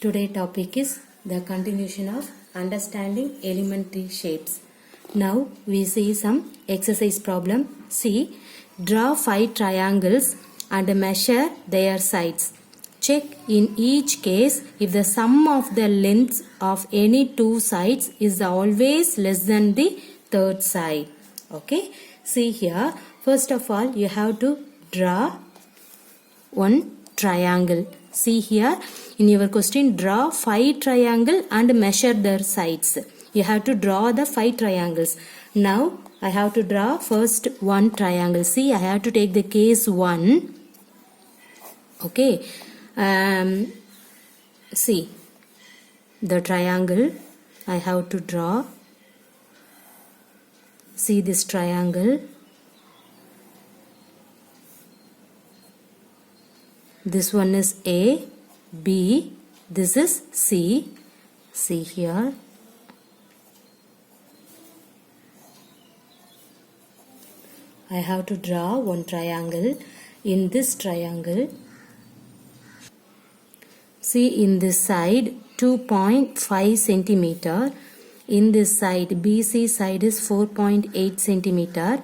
Today topic is the continuation of understanding elementary shapes. Now we see some exercise problem. See, draw 5 triangles and measure their sides. Check in each case if the sum of the lengths of any two sides is always less than the third side. Okay. See here, first of all you have to draw one triangle. See here, in your question, draw 5 triangles and measure their sides. You have to draw the 5 triangles. Now I have to draw first one triangle. See, I have to take the case 1. Okay. See, the triangle I have to draw. See this triangle. This one is A, B, this is C. See here. I have to draw one triangle. In this triangle, see, in this side 2.5 centimeter. In this side, BC side is 4.8 centimeter.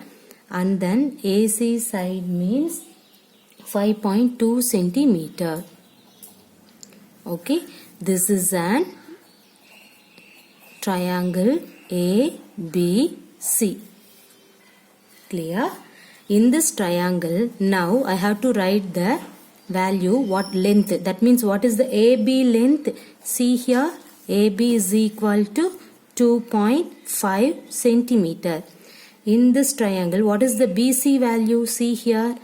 And then AC side means 5.2 centimeter. Okay, this is an triangle ABC. Clear? In this triangle, now I have to write the value, what length. That means what is the AB length? See here, AB is equal to 2.5 centimeter. In this triangle, what is the BC value? See here,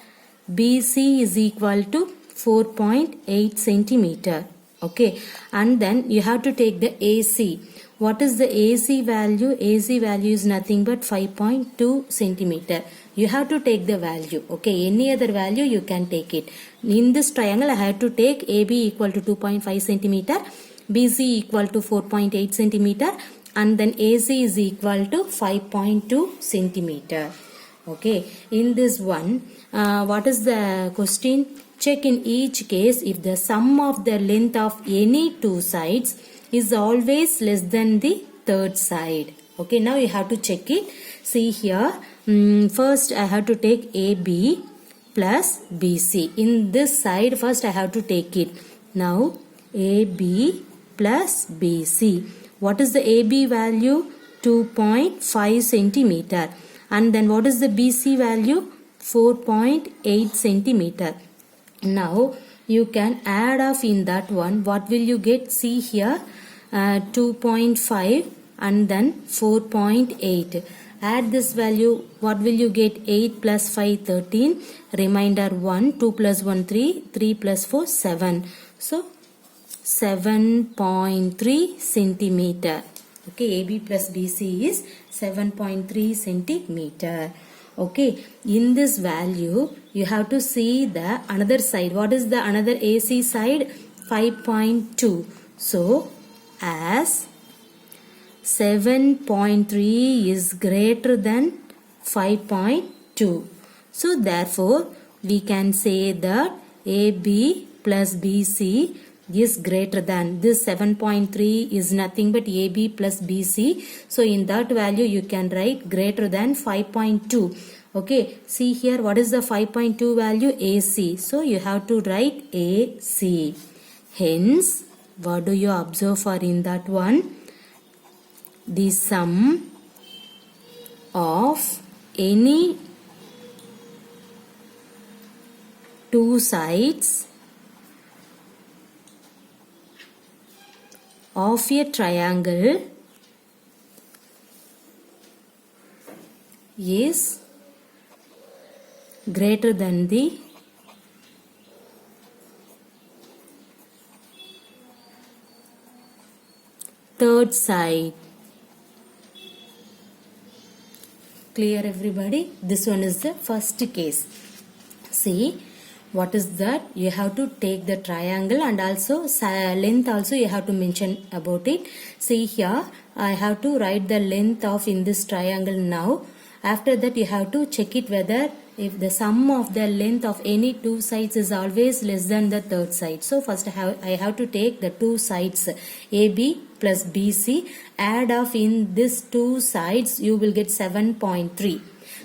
BC is equal to 4.8 centimeter. Okay, and then you have to take the AC. What is the AC value? AC value is nothing but 5.2 centimeter. You have to take the value. Okay, any other value you can take it. In this triangle, I have to take AB equal to 2.5 centimeter, BC equal to 4.8 centimeter, and then AC is equal to 5.2 centimeter. Okay, in this one, what is the question? Check in each case if the sum of the length of any two sides is always less than the third side. Okay, now you have to check it. See here, first I have to take AB plus BC. In this side, first I have to take it. Now AB plus BC. What is the AB value? 2.5 centimeter. And then what is the BC value? 4.8 centimeter. Now you can add off in that one. What will you get? See here, 2.5 and then 4.8. Add this value. What will you get? 8 plus 5, 13. Remainder 1. 2 plus 1, 3. 3 plus 4, 7. So 7.3 centimeter. Okay, AB plus BC is 7.3 centimeter. Okay, in this value, you have to see the another side. What is the another AC side? 5.2. So, as 7.3 is greater than 5.2. So, therefore, we can say that AB plus BC is greater than. This 7.3 is nothing but AB plus BC. So in that value you can write greater than 5.2. Okay, see here, what is the 5.2 value? AC. So you have to write AC. Hence, what do you observe for in that one? The sum of any two sides of a triangle is greater than the third side. Clear, everybody? This one is the first case. See, what is that? You have to take the triangle and also length also you have to mention about it. See here, I have to write the length of in this triangle now. After that you have to check it whether if the sum of the length of any two sides is always less than the third side. So first I have to take the two sides AB plus BC, add off in these two sides, you will get 7.3.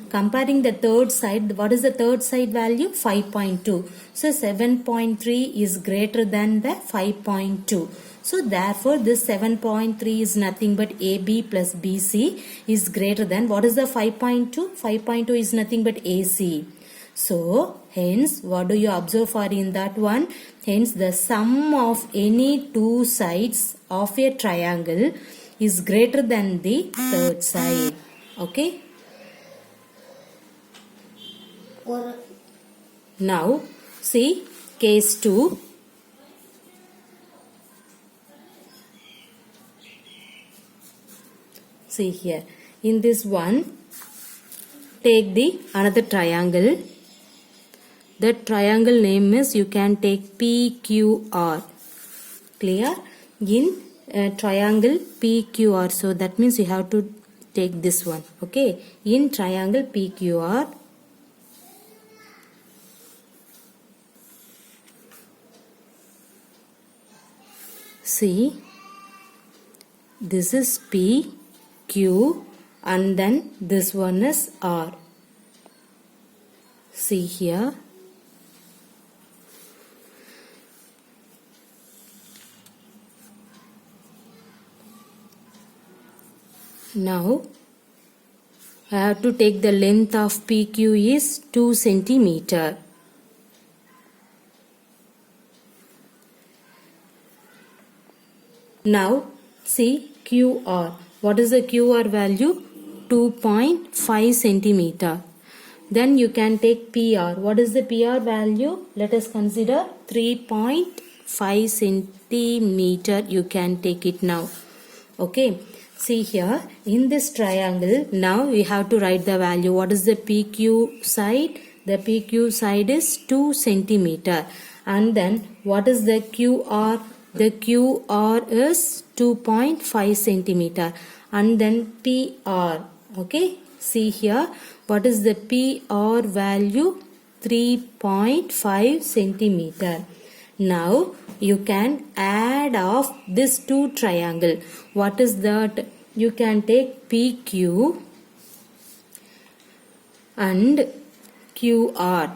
Comparing the third side, what is the third side value? 5.2. So 7.3 is greater than the 5.2. So therefore this 7.3 is nothing but AB plus BC is greater than, what is the 5.2? 5.2 is nothing but AC. So hence what do you observe for in that one? Hence the sum of any two sides of a triangle is greater than the third side. Okay. Now see case 2. See here, in this one, take the another triangle. That triangle name is, you can take PQR. Clear? In triangle PQR. So that means you have to take this one. Okay. In triangle PQR, see, this is P, Q, and then this one is R. See here. Now I have to take the length of PQ is 2 centimeter. Now see QR. What is the QR value? 2.5 centimeter. Then you can take PR. What is the PR value? Let us consider 3.5 centimeter. You can take it now. Okay. See here, in this triangle, now we have to write the value. What is the PQ side? The PQ side is 2 centimeter. And then what is the QR? The QR is 2.5 centimeter. And then PR. Okay. See here, what is the PR value? 3.5 centimeter. Now you can add off this two triangle. What is that? You can take PQ and QR.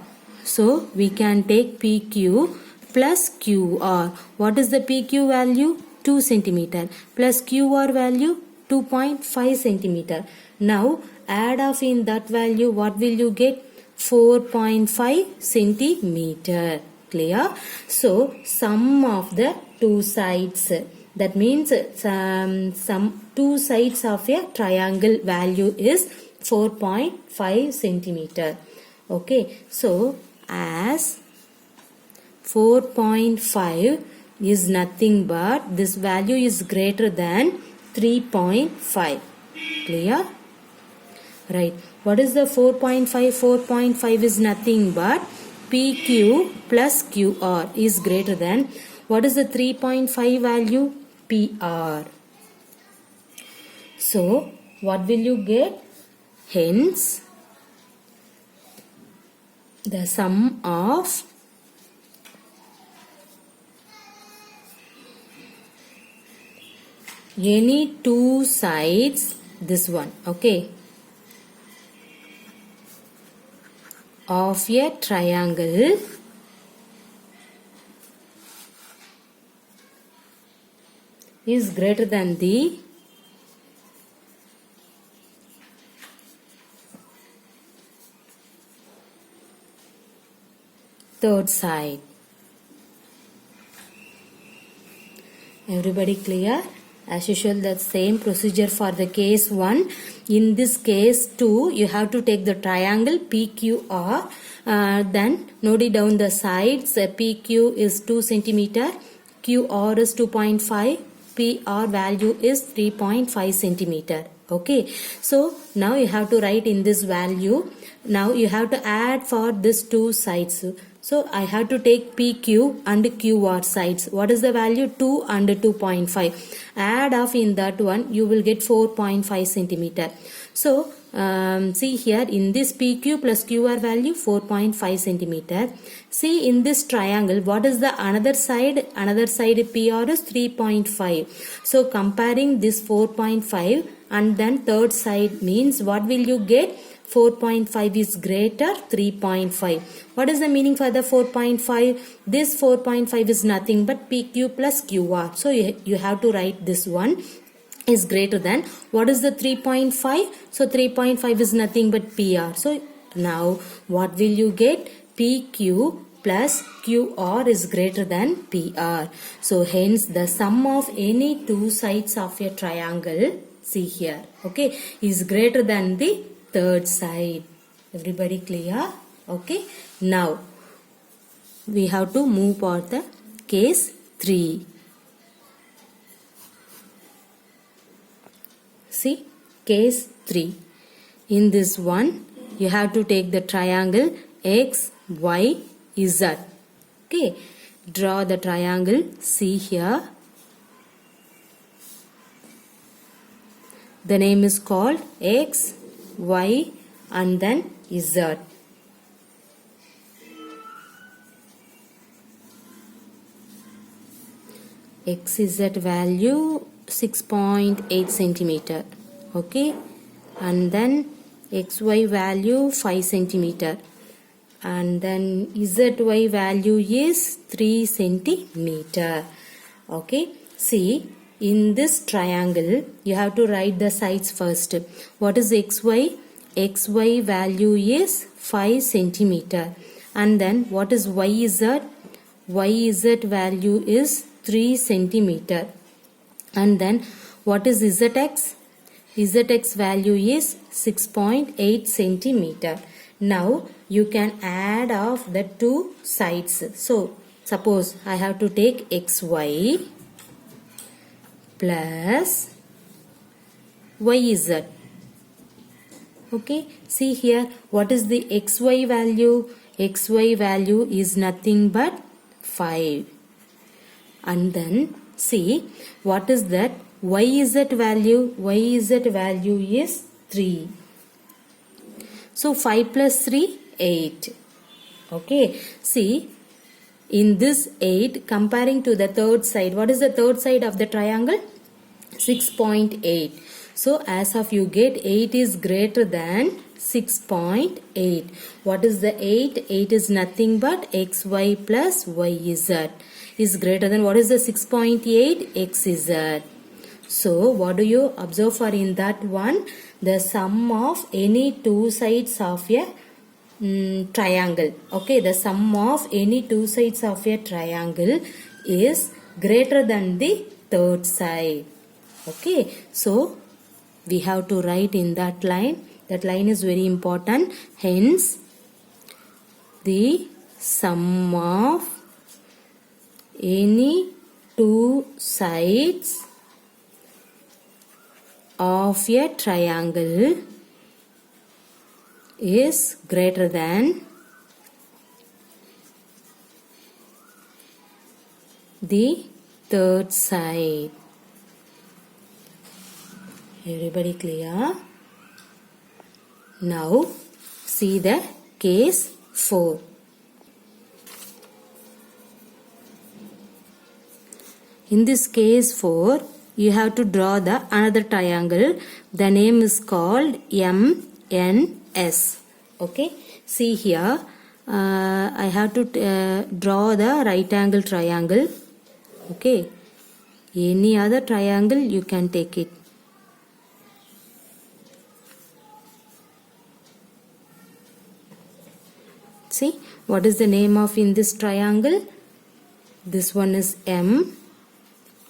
So we can take PQ plus QR. What is the PQ value? 2 centimeter plus QR value 2.5 centimeter. Now add off in that value, what will you get? 4.5 centimeter. Clear? So sum of the two sides, that means some two sides of a triangle value is 4.5 centimeter. Okay, so as 4.5 is nothing but this value is greater than 3.5. Clear? Right. What is the 4.5? 4.5 is nothing but PQ plus QR is greater than, what is the 3.5 value? PR. So what will you get? Hence the sum of any two sides, this one, okay, of a triangle is greater than the third side. Everybody clear? As usual, the same procedure for the case 1. In this case 2, you have to take the triangle PQR. Then note it down the sides. PQ is 2 centimeter. QR is 2.5. PR value is 3.5 centimeter. Okay. So now you have to write in this value. Now you have to add for these two sides. So I have to take PQ and QR sides. What is the value? 2 and 2.5. Add off in that one, you will get 4.5 centimeter. So see here, in this PQ plus QR value 4.5 centimeter. See in this triangle, what is the another side? Another side PR is 3.5. So comparing this 4.5 and then third side means what will you get? 4.5 is greater 3.5. What is the meaning for the 4.5? This 4.5 is nothing but PQ plus QR. So you have to write this one is greater than. What is the 3.5? So 3.5 is nothing but PR. So now what will you get? PQ plus QR is greater than PR. So hence the sum of any two sides of a triangle, see here, okay, is greater than the third side. Everybody clear? Okay. Now we have to move for the case 3. See, case 3. In this one, you have to take the triangle X, Y, Z. Okay. Draw the triangle. See here. The name is called X, Y, and then Z. XZ value 6.8 centimeter. Okay, and then XY value 5 centimeter, and then ZY value is 3 centimeter. Okay, see, in this triangle you have to write the sides first. What is XY? XY value is 5 centimeter, and then what is YZ? YZ value is 3 centimeter, and then what is ZX? ZX value is 6.8 centimeter. Now you can add off the two sides. So suppose I have to take XY plus YZ. Okay, see here, what is the XY value? XY value is nothing but 5. And then see, what is that? YZ value? YZ value is 3. So 5 plus 3, 8. Okay, see, in this 8, comparing to the third side, what is the third side of the triangle? 6.8. So as of you get 8 is greater than 6.8. What is the 8? 8 is nothing but XY plus YZ is greater than, what is the 6.8? XZ. So what do you observe for in that one? The sum of any two sides of a triangle. Okay, the sum of any two sides of a triangle is greater than the third side. Okay, so we have to write in that line. That line is very important. Hence, the sum of any two sides of a triangle is greater than the third side. Everybody clear? Now see the case 4. In this case 4, you have to draw the another triangle. The name is called MNS. Okay, see here, I have to draw the right angle triangle. Okay, any other triangle you can take it. See, what is the name of in this triangle? This one is M,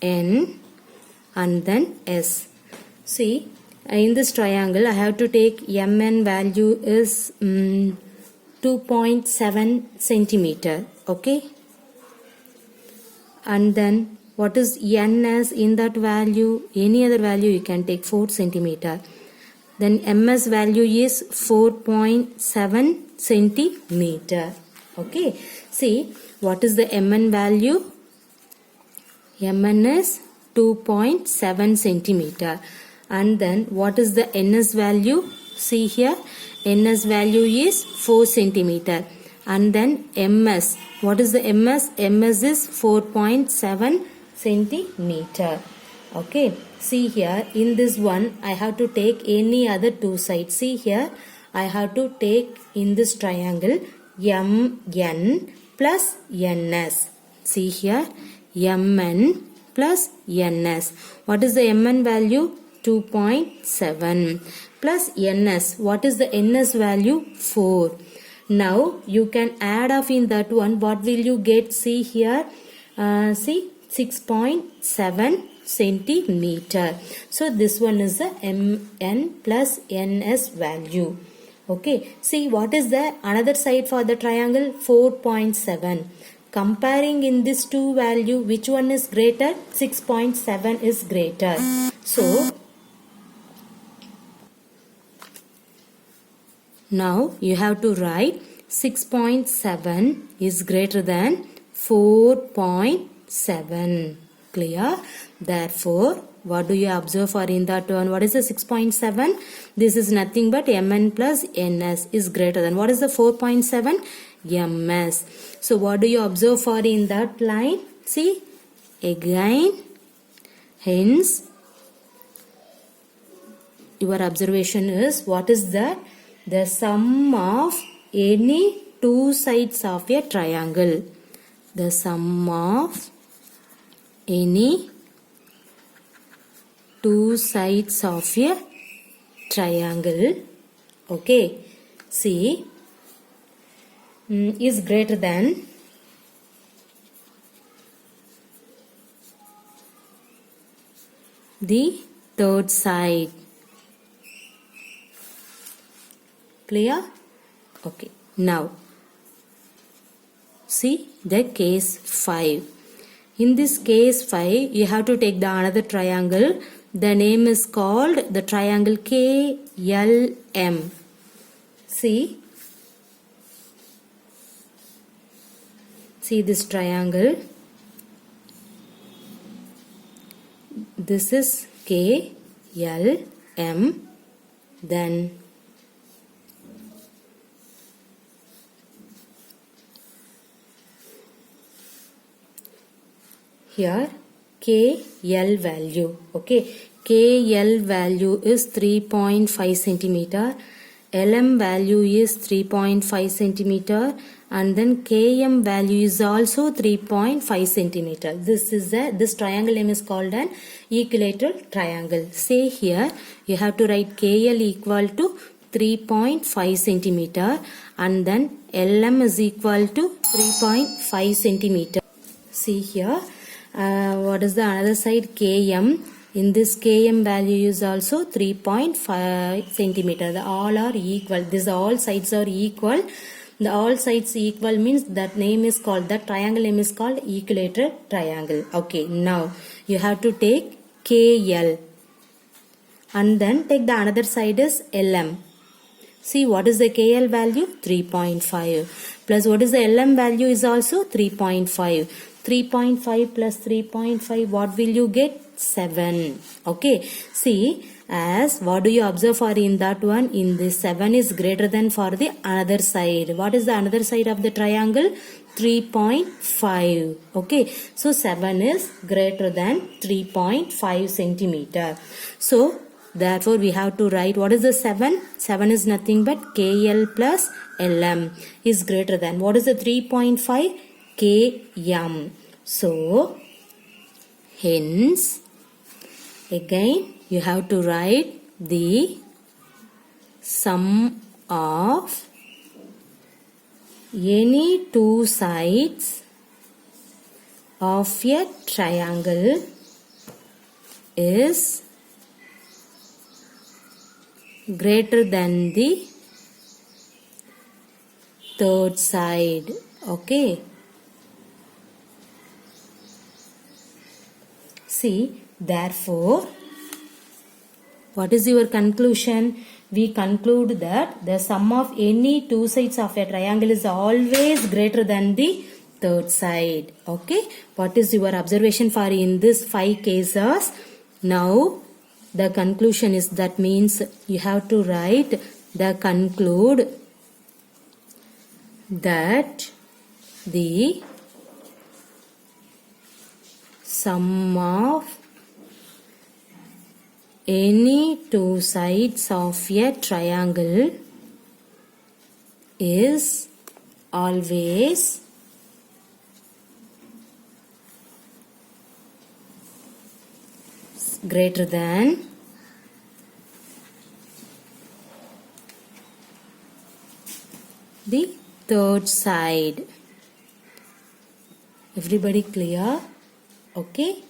N, and then S. See, in this triangle I have to take MN value is 2.7 centimeter. Okay, and then what is NS in that value? Any other value you can take, 4 centimeter. Then MS value is 4.7 centimeter. Okay, See, what is the Mn value? Mn is 2.7 centimeter. And then what is the Ns value? See here, Ns value is 4 centimeter. And then Ms, what is the Ms? Ms is 4.7 centimeter. Okay, see here, in this one I have to take any other two sides. See here, I have to take in this triangle Mn plus Ns. See here, Mn plus Ns. What is the Mn value? 2.7 plus Ns. What is the Ns value? 4. Now you can add off in that one. What will you get? See here. See 6.7 centimeter. So this one is the Mn plus Ns value. Okay. See what is the another side for the triangle? 4.7. Comparing in this two value, which one is greater? 6.7 is greater. So now you have to write 6.7 is greater than 4.7. Clear? Therefore, what do you observe for in that one? What is the 6.7? This is nothing but Mn plus Ns is greater than. What is the 4.7? Ms. So what do you observe for in that line? See, again, hence, your observation is, what is that? The sum of any two sides of a triangle. The sum of any two sides of a triangle, okay, see, is greater than the third side. Clear? Okay. Now, see the case 5. In this case 5, you have to take the another triangle. The name is called the triangle KLM. See this triangle. This is KLM. Then here KL value, okay, KL value is 3.5 centimeter, LM value is 3.5 centimeter, and then KM value is also 3.5 centimeter. This triangle name is called an equilateral triangle. Say here you have to write KL equal to 3.5 centimeter and then LM is equal to 3.5 centimeter. See here. What is the other side? Km. In this Km value is also 3.5 centimeter. All are equal. These all sides are equal. The all sides equal means that name is called, that triangle name is called equilateral triangle. Okay, now you have to take KL and then take the another side is LM. See what is the KL value? 3.5 plus what is the LM value is also 3.5. 3.5 plus 3.5, what will you get? 7. Okay. See, as what do you observe for in that one? In this 7 is greater than for the another side. What is the another side of the triangle? 3.5. Okay. So 7 is greater than 3.5 centimeter. So therefore we have to write, what is the 7? 7 is nothing but KL plus LM is greater than. What is the 3.5? Km. So, hence, again you have to write the sum of any two sides of a triangle is greater than the third side. Okay. See, therefore, What is your conclusion? We conclude that the sum of any two sides of a triangle is always greater than the third side. Okay. What is your observation for in this 5 cases? Now the conclusion is, that means you have to write the conclude that the sum of any two sides of a triangle is always greater than the third side. Everybody clear? Okay.